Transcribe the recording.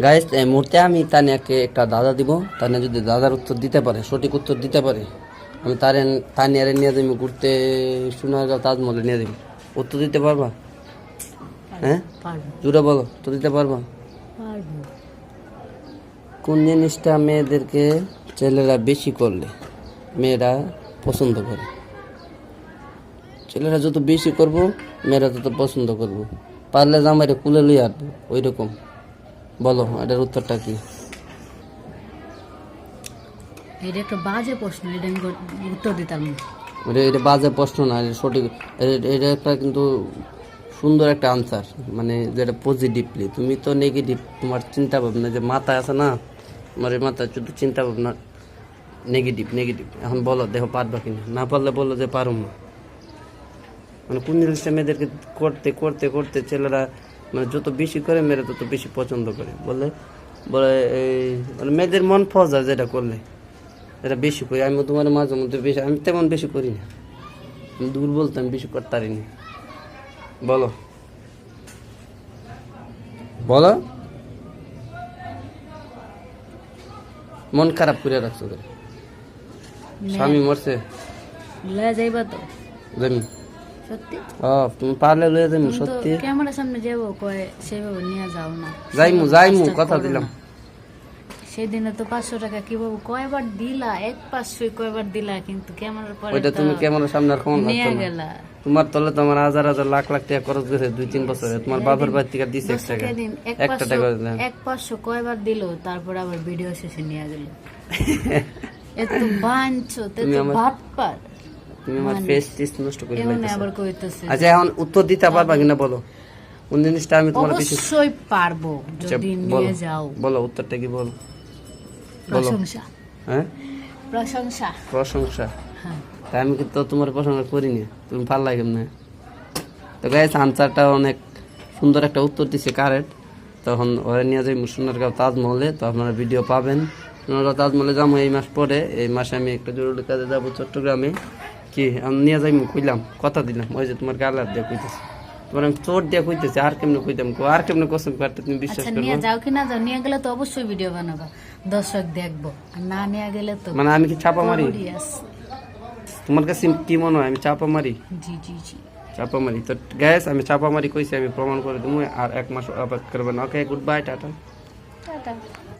Guys এই মুহূর্তে আমি তানিয়াকে একটা দাদা দিব। তানিয়া যদি দাদার উত্তর দিতে পারে, সঠিক উত্তর দিতে পারে, আমি তানিয়ারে নিয়ে যাবো ঘুরতে, সোনারগাঁও তাজমহলে নিয়ে যাবো। উত্তর দিতে পারবা? হ্যাঁ জুড়ে বলো, উত্তর দিতে পারবা? কোন জিনিসটা মেয়েদেরকে ছেলেরা বেশি করলে মেয়েরা পছন্দ করে? ছেলেরা যত বেশি করবো মেয়েরা তত পছন্দ করবো। পারলে জামাইরে কুলে লইয়া আসবো, ওই রকম। বলো এটার উত্তরটা কি? এটা একটা বাজে প্রশ্ন, এটা আমি উত্তর দিতাম না। এটা বাজে প্রশ্ন না, এটা সঠিক। এটা একটা কিন্তু সুন্দর একটা আনসার, মানে যেটা পজিটিভলি। তুমি তো নেগেটিভ, তোমার চিন্তা ভাবনা যে মাথায় আছে না, তোমার এই মাথায় শুধু চিন্তা ভাবনা নেগেটিভ নেগেটিভ। এখন বলো দেখো পারবা কিনা, না পারলে বলো যে পারো না। মানে কোন জিনিসটা মেয়েদেরকে করতে করতে করতে ছেলেরা মানে যত বেশি করে মেয়েরা তত বেশি পছন্দ করে? বলে বলে এই মানে মেয়েদের মন ফজা যেটা করলে এটা বেশি করি। আমি তোমার মাঝে মধ্যে বেশি, আমি তেমন বেশি করি না, আমি দুর্বল তো, আমি বেশি করতে পারিনি। বলো বলো, মন খারাপ করে রাখছো তো? স্বামী মরছে? লয়ে যাইবা তো? জানি। সত্যি? তুমি পারলে লয়ে যাইমু। সত্যি? ক্যামেরার সামনে যাবো কয় সেভাবে নিয়ে যাও না। যাইমু কথা দিলাম। সেদিনে তো 500 টাকা কিভাবে কয়বার দিলা, 1-500 কয়বার দিলা, কিন্তু ক্যামেরার পরে ওইটা তুমি ক্যামেরার সামনে আর কেমন নিয়ে লাগতো না? গেলা। তোমার তলে তোমার হাজার হাজার লাখ লাখ টাকা খরচ গেছে 2-3 বছরে। তোমার বাপের বাড়ি থেকে দিছে 1 টাকা, 1 টাকা দিলাম। 1-500 কয়বার দিল, তারপর আবার ভিডিও শেষে নিয়ে গেল। এত বাঞ্ছো, তুমি ভাটপার, তুমি আমার ফেস টিস নষ্ট করে এমন লাইতেছো। আবার কইতেছে। আচ্ছা এখন উত্তর দিতে পারবা কিনা বলো? কোন জিনিসটা আমি তোমার বেশি? অবশ্যই পারবো যদি নিয়ে যাও। বলো উত্তরটা কি বলো? প্রশংসা। হ্যাঁ প্রশংসা। প্রশংসা? হ্যাঁ। তাই আমি তো তোমার প্রশংসা করিনি, তুমি ভালো লাগে কেমনে? তো গাইস আনসারটা অনেক সুন্দর একটা উত্তর দিছে, কারেক্ট। তখন ওরা নিয়ে যাই সোনারগাঁও তাজমহলে, তো আপনারা ভিডিও পাবেন। সোনারগাঁও তাজমহলে যাবো এই মাস পরে। এই মাসে আমি একটা জরুরি কাজে যাবো চট্টগ্রামে। কি আমি নিয়ে যাই কইলাম, কথা দিলাম। ওই যে তোমার গালার দিয়ে কইতেছি, তোমার আমি চোট দিয়ে কইতেছি, আর কেমনে কইতাম, আর কেমনে কসম কাটতে তুমি বিশ্বাস করবে? নিয়ে যাও কি না যাও, নিয়ে গেলে তো অবশ্যই ভিডিও বানাবো, দর্শক দেখবো। আর না নিয়ে গেলে তো মানে আমি কি চাপা মারি? তোমার কাছে কি মনে হয় আমি চাপা মারি? জি জি জি চাপা মারি। তো গ্যাস আমি চাপা মারি কইছি, আমি প্রমাণ করে দেবো। আর 1 মাস অপেক্ষা করবেন। ওকে, গুড বাই, টাটা। টাটা।